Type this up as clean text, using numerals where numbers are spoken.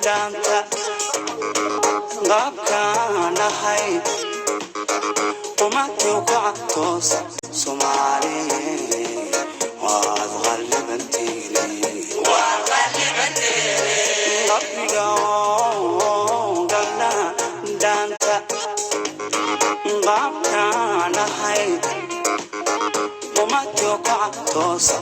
daanta qaabkaan ahay umadii ku cadtoosa Soomaali waad qalbibanteeni rabbiga galna daanta qaabkaan ahay umadii ku cadtoosa